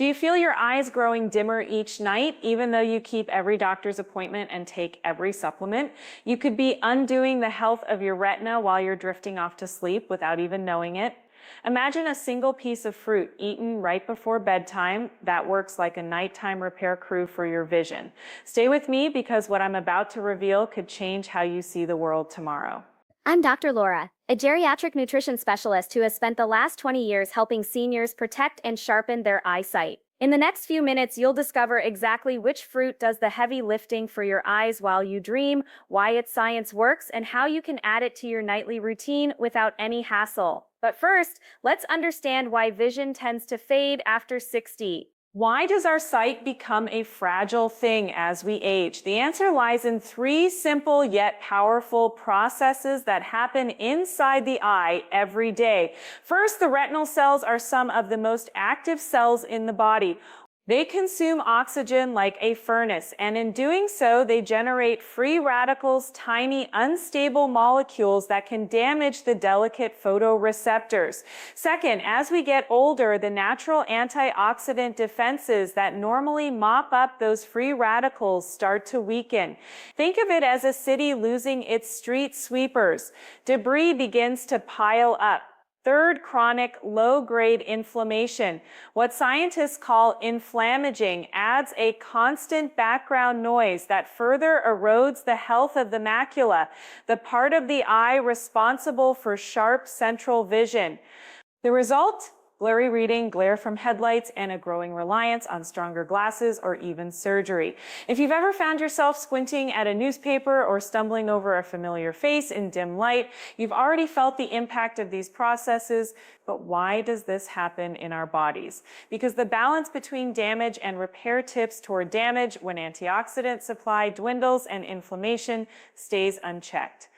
Do you feel your eyes growing dimmer each night, even though you keep every doctor's appointment and take every supplement? You could be undoing the health of your retina while you're drifting off to sleep without even knowing it. Imagine a single piece of fruit eaten right before bedtime that works like a nighttime repair crew for your vision. Stay with me because what I'm about to reveal could change how you see the world tomorrow. I'm Dr. Laura, a geriatric nutrition specialist who has spent the last 20 years helping seniors protect and sharpen their eyesight. In the next few minutes, you'll discover exactly which fruit does the heavy lifting for your eyes while you dream, why its science works, and how you can add it to your nightly routine without any hassle. But first, let's understand why vision tends to fade after 60. Why does our sight become a fragile thing as we age? The answer lies in three simple yet powerful processes that happen inside the eye every day. First, the retinal cells are some of the most active cells in the body. They consume oxygen like a furnace, and in doing so, they generate free radicals, tiny, unstable molecules that can damage the delicate photoreceptors. Second, as we get older, the natural antioxidant defenses that normally mop up those free radicals start to weaken. Think of it as a city losing its street sweepers. Debris begins to pile up. Third, chronic low-grade inflammation. What scientists call inflammaging adds a constant background noise that further erodes the health of the macula, the part of the eye responsible for sharp central vision. The result? Blurry reading, glare from headlights, and a growing reliance on stronger glasses or even surgery. If you've ever found yourself squinting at a newspaper or stumbling over a familiar face in dim light, you've already felt the impact of these processes. But why does this happen in our bodies? Because the balance between damage and repair tips toward damage when antioxidant supply dwindles and inflammation stays unchecked.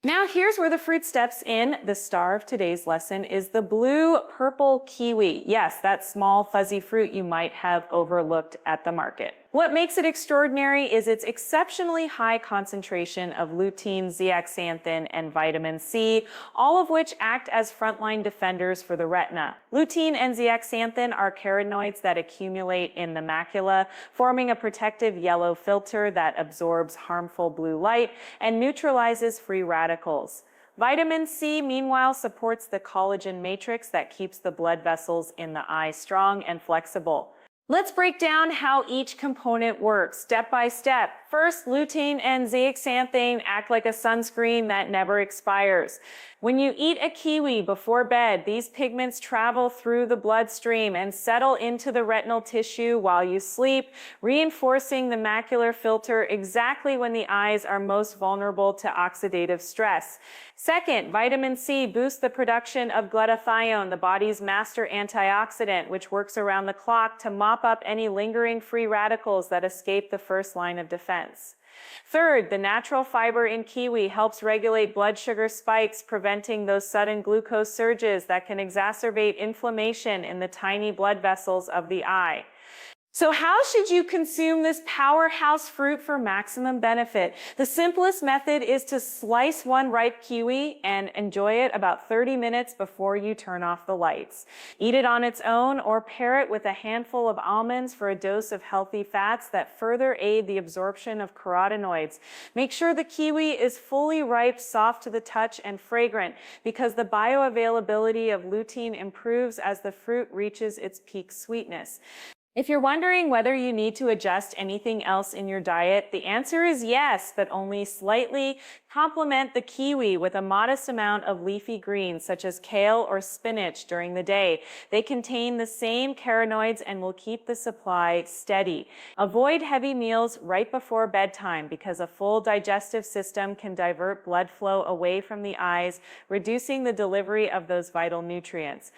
Now here's where the fruit steps in. The star of today's lesson is the blue-purple kiwi. Yes, that small fuzzy fruit you might have overlooked at the market. What makes it extraordinary is its exceptionally high concentration of lutein, zeaxanthin, and vitamin C, all of which act as frontline defenders for the retina. Lutein and zeaxanthin are carotenoids that accumulate in the macula, forming a protective yellow filter that absorbs harmful blue light and neutralizes free radicals. Vitamin C, meanwhile, supports the collagen matrix that keeps the blood vessels in the eye strong and flexible. Let's break down how each component works step by step. First, lutein and zeaxanthin act like a sunscreen that never expires. When you eat a kiwi before bed, these pigments travel through the bloodstream and settle into the retinal tissue while you sleep, reinforcing the macular filter exactly when the eyes are most vulnerable to oxidative stress. Second, vitamin C boosts the production of glutathione, the body's master antioxidant, which works around the clock to mop up any lingering free radicals that escape the first line of defense. Third, the natural fiber in kiwi helps regulate blood sugar spikes, preventing those sudden glucose surges that can exacerbate inflammation in the tiny blood vessels of the eye. So how should you consume this powerhouse fruit for maximum benefit? The simplest method is to slice one ripe kiwi and enjoy it about 30 minutes before you turn off the lights. Eat it on its own or pair it with a handful of almonds for a dose of healthy fats that further aid the absorption of carotenoids. Make sure the kiwi is fully ripe, soft to the touch, and fragrant because the bioavailability of lutein improves as the fruit reaches its peak sweetness. If you're wondering whether you need to adjust anything else in your diet, the answer is yes, but only slightly. Complement the kiwi with a modest amount of leafy greens such as kale or spinach during the day. They contain the same carotenoids and will keep the supply steady. Avoid heavy meals right before bedtime because a full digestive system can divert blood flow away from the eyes, reducing the delivery of those vital nutrients.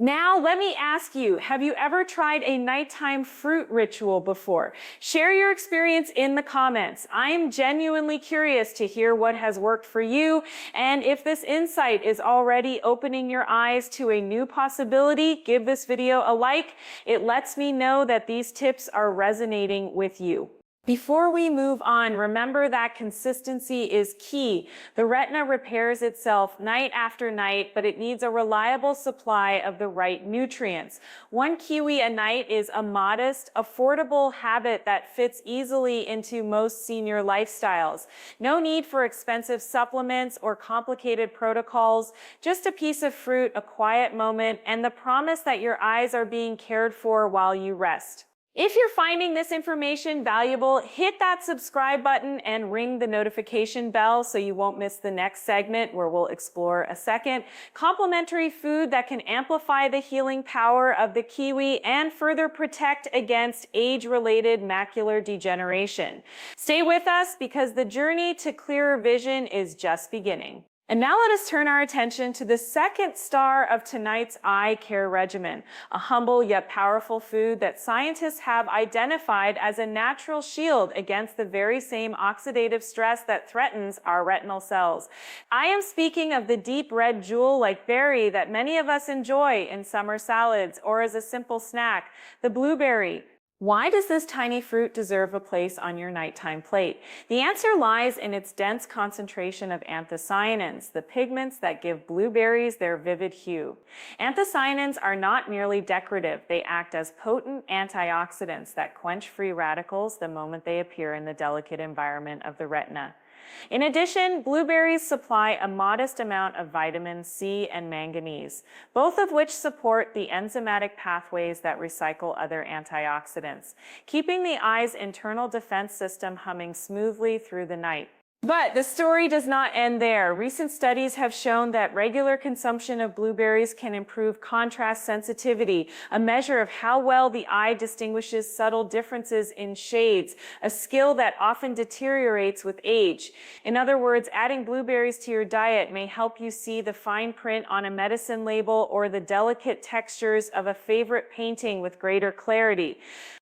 Now, let me ask you, have you ever tried a nighttime fruit ritual before? Share your experience in the comments. I am genuinely curious to hear what has worked for you, and if this insight is already opening your eyes to a new possibility, give this video a like. It lets me know that these tips are resonating with you. Before we move on, remember that consistency is key. The retina repairs itself night after night, but it needs a reliable supply of the right nutrients. One kiwi a night is a modest, affordable habit that fits easily into most senior lifestyles. No need for expensive supplements or complicated protocols, just a piece of fruit, a quiet moment, and the promise that your eyes are being cared for while you rest. If you're finding this information valuable, hit that subscribe button and ring the notification bell so you won't miss the next segment where we'll explore a second complementary food that can amplify the healing power of the kiwi and further protect against age-related macular degeneration. Stay with us because the journey to clearer vision is just beginning. And now let us turn our attention to the second star of tonight's eye care regimen, a humble yet powerful food that scientists have identified as a natural shield against the very same oxidative stress that threatens our retinal cells. I am speaking of the deep red jewel-like berry that many of us enjoy in summer salads or as a simple snack, the blueberry. Why does this tiny fruit deserve a place on your nighttime plate? The answer lies in its dense concentration of anthocyanins, the pigments that give blueberries their vivid hue. Anthocyanins are not merely decorative. They act as potent antioxidants that quench free radicals the moment they appear in the delicate environment of the retina. In addition, blueberries supply a modest amount of vitamin C and manganese, both of which support the enzymatic pathways that recycle other antioxidants, keeping the eye's internal defense system humming smoothly through the night. But the story does not end there. Recent studies have shown that regular consumption of blueberries can improve contrast sensitivity, a measure of how well the eye distinguishes subtle differences in shades, a skill that often deteriorates with age. In other words, adding blueberries to your diet may help you see the fine print on a medicine label or the delicate textures of a favorite painting with greater clarity.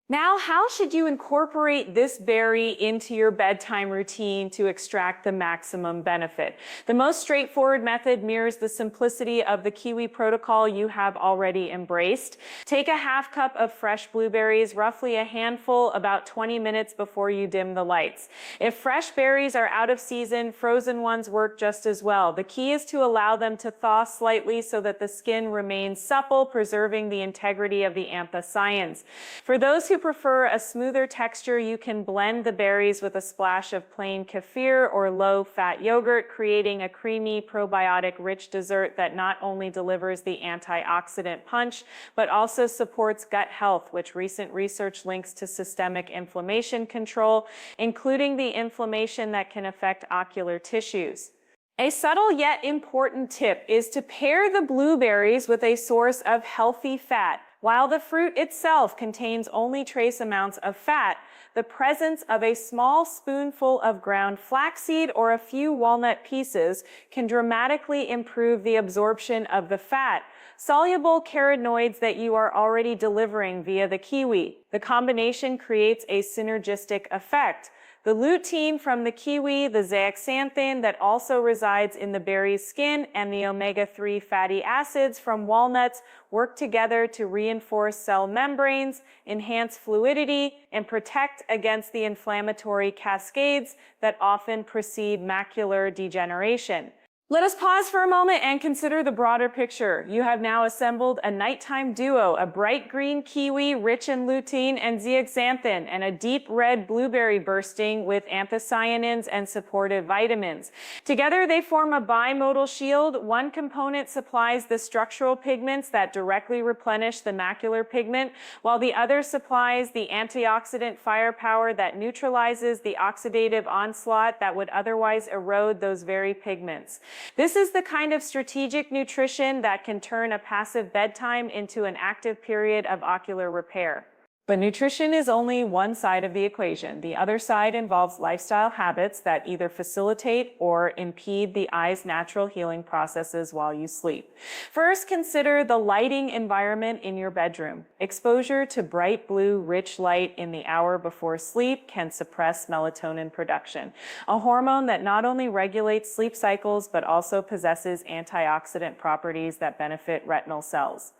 Now, how should you incorporate this berry into your bedtime routine to extract the maximum benefit? The most straightforward method mirrors the simplicity of the kiwi protocol you have already embraced. Take a half cup of fresh blueberries, roughly a handful, about 20 minutes before you dim the lights. If fresh berries are out of season, frozen ones work just as well. The key is to allow them to thaw slightly so that the skin remains supple, preserving the integrity of the anthocyanins. For those who prefer a smoother texture, you can blend the berries with a splash of plain kefir or low-fat yogurt, creating a creamy, probiotic-rich dessert that not only delivers the antioxidant punch, but also supports gut health, which recent research links to systemic inflammation control, including the inflammation that can affect ocular tissues. A subtle yet important tip is to pair the blueberries with a source of healthy fat. While the fruit itself contains only trace amounts of fat, the presence of a small spoonful of ground flaxseed or a few walnut pieces can dramatically improve the absorption of the fat, soluble carotenoids that you are already delivering via the kiwi. The combination creates a synergistic effect. The lutein from the kiwi, the zeaxanthin that also resides in the berry's skin, and the omega-3 fatty acids from walnuts work together to reinforce cell membranes, enhance fluidity, and protect against the inflammatory cascades that often precede macular degeneration. Let us pause for a moment and consider the broader picture. You have now assembled a nighttime duo, a bright green kiwi rich in lutein and zeaxanthin, and a deep red blueberry bursting with anthocyanins and supportive vitamins. Together, they form a bimodal shield. One component supplies the structural pigments that directly replenish the macular pigment, while the other supplies the antioxidant firepower that neutralizes the oxidative onslaught that would otherwise erode those very pigments. This is the kind of strategic nutrition that can turn a passive bedtime into an active period of ocular repair. But nutrition is only one side of the equation. The other side involves lifestyle habits that either facilitate or impede the eye's natural healing processes while you sleep. First, consider the lighting environment in your bedroom. Exposure to bright blue, rich light in the hour before sleep can suppress melatonin production, a hormone that not only regulates sleep cycles but also possesses antioxidant properties that benefit retinal cells.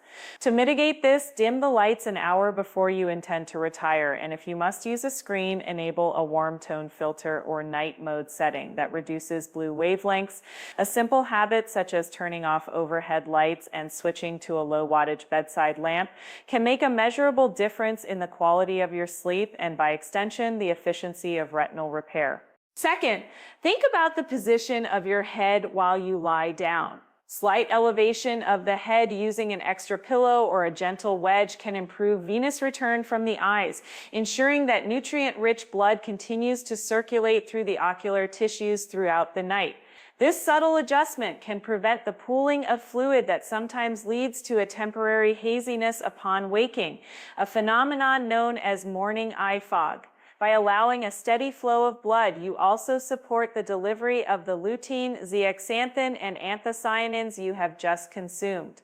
To mitigate this, dim the lights an hour before you intend to retire, and if you must use a screen, enable a warm tone filter or night mode setting that reduces blue wavelengths. A simple habit such as turning off overhead lights and switching to a low wattage bedside lamp can make a measurable difference in the quality of your sleep and, by extension, the efficiency of retinal repair. Second, think about the position of your head while you lie down. Slight elevation of the head using an extra pillow or a gentle wedge can improve venous return from the eyes, ensuring that nutrient-rich blood continues to circulate through the ocular tissues throughout the night. This subtle adjustment can prevent the pooling of fluid that sometimes leads to a temporary haziness upon waking, a phenomenon known as morning eye fog. By allowing a steady flow of blood, you also support the delivery of the lutein, zeaxanthin, and anthocyanins you have just consumed.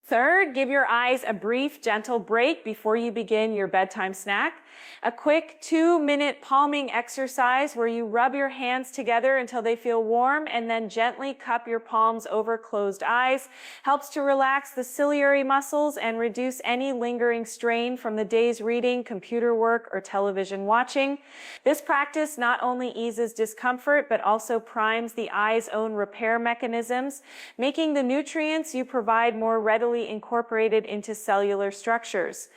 Third, give your eyes a brief, gentle break before you begin your bedtime snack. A quick 2-minute palming exercise where you rub your hands together until they feel warm and then gently cup your palms over closed eyes helps to relax the ciliary muscles and reduce any lingering strain from the day's reading, computer work, or television watching. This practice not only eases discomfort but also primes the eye's own repair mechanisms, making the nutrients you provide more readily incorporated into cellular structures.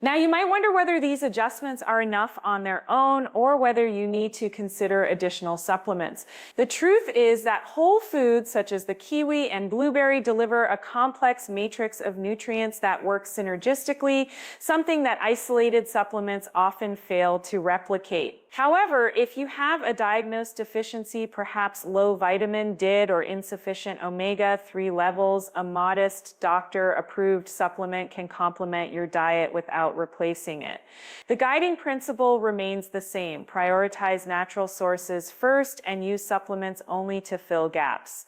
Now, you might wonder whether these adjustments are enough on their own or whether you need to consider additional supplements. The truth is that whole foods such as the kiwi and blueberry deliver a complex matrix of nutrients that work synergistically, something that isolated supplements often fail to replicate. However, if you have a diagnosed deficiency, perhaps low vitamin D or insufficient omega-3 levels, a modest doctor-approved supplement can complement your diet without replacing it. The guiding principle remains the same: prioritize natural sources first and use supplements only to fill gaps.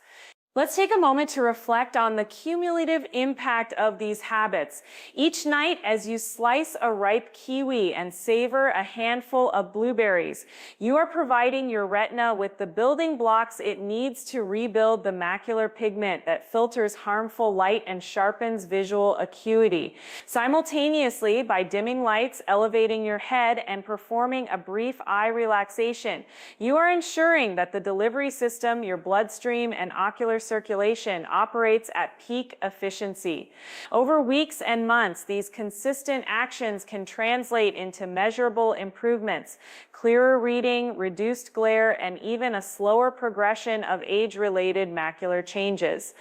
Let's take a moment to reflect on the cumulative impact of these habits. Each night, as you slice a ripe kiwi and savor a handful of blueberries, you are providing your retina with the building blocks it needs to rebuild the macular pigment that filters harmful light and sharpens visual acuity. Simultaneously, by dimming lights, elevating your head, and performing a brief eye relaxation, you are ensuring that the delivery system, your bloodstream, and ocular circulation operates at peak efficiency. Over weeks and months, these consistent actions can translate into measurable improvements: clearer reading, reduced glare, and even a slower progression of age-related macular changes.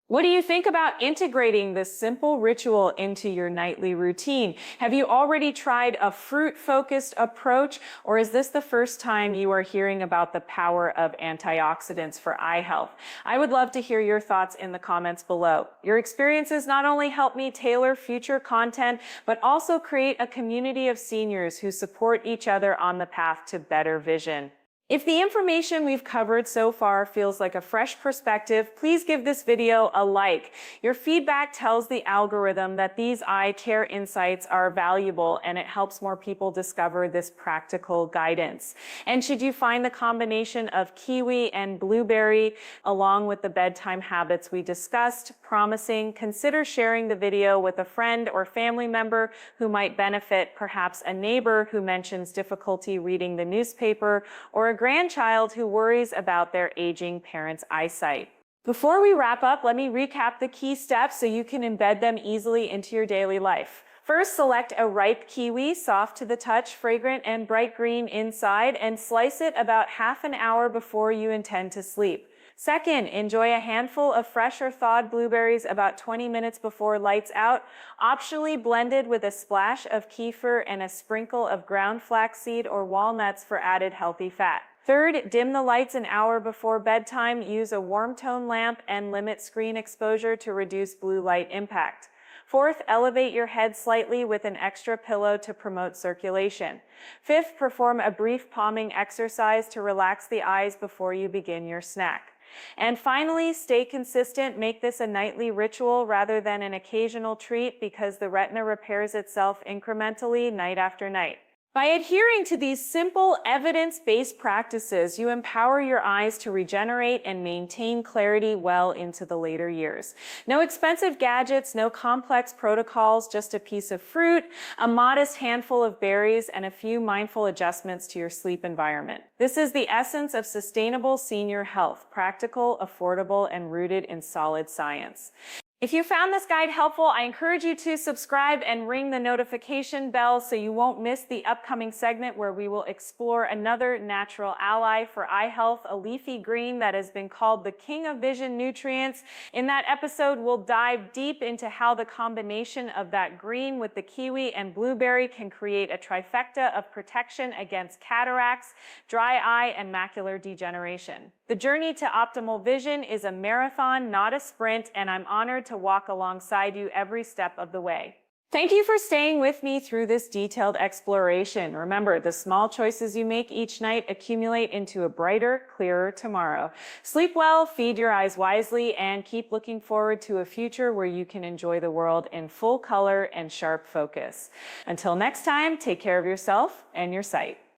What do you think about integrating this simple ritual into your nightly routine? Have you already tried a fruit-focused approach, or is this the first time you are hearing about the power of antioxidants for eye health? I would love to hear your thoughts in the comments below. Your experiences not only help me tailor future content, but also create a community of seniors who support each other on the path to better vision. If the information we've covered so far feels like a fresh perspective, please give this video a like. Your feedback tells the algorithm that these eye care insights are valuable, and it helps more people discover this practical guidance. And should you find the combination of kiwi and blueberry, along with the bedtime habits we discussed, promising, consider sharing the video with a friend or family member who might benefit, perhaps a neighbor who mentions difficulty reading the newspaper, or a grandchild who worries about their aging parents' eyesight. Before we wrap up, let me recap the key steps so you can embed them easily into your daily life. First, select a ripe kiwi, soft to the touch, fragrant and bright green inside, and slice it about half an hour before you intend to sleep. Second, enjoy a handful of fresh or thawed blueberries about 20 minutes before lights out, optionally blended with a splash of kefir and a sprinkle of ground flaxseed or walnuts for added healthy fat. Third, dim the lights an hour before bedtime, use a warm tone lamp, and limit screen exposure to reduce blue light impact. Fourth, elevate your head slightly with an extra pillow to promote circulation. Fifth, perform a brief palming exercise to relax the eyes before you begin your snack. And finally, stay consistent. Make this a nightly ritual rather than an occasional treat, because the retina repairs itself incrementally night after night. By adhering to these simple, evidence-based practices, you empower your eyes to regenerate and maintain clarity well into the later years. No expensive gadgets, no complex protocols, just a piece of fruit, a modest handful of berries, and a few mindful adjustments to your sleep environment. This is the essence of sustainable senior health: practical, affordable, and rooted in solid science. If you found this guide helpful, I encourage you to subscribe and ring the notification bell so you won't miss the upcoming segment where we will explore another natural ally for eye health, a leafy green that has been called the king of vision nutrients. In that episode, we'll dive deep into how the combination of that green with the kiwi and blueberry can create a trifecta of protection against cataracts, dry eye, and macular degeneration. The journey to optimal vision is a marathon, not a sprint, and I'm honored to walk alongside you every step of the way. Thank you for staying with me through this detailed exploration. Remember, the small choices you make each night accumulate into a brighter, clearer tomorrow. Sleep well, feed your eyes wisely, and keep looking forward to a future where you can enjoy the world in full color and sharp focus. Until next time, take care of yourself and your sight.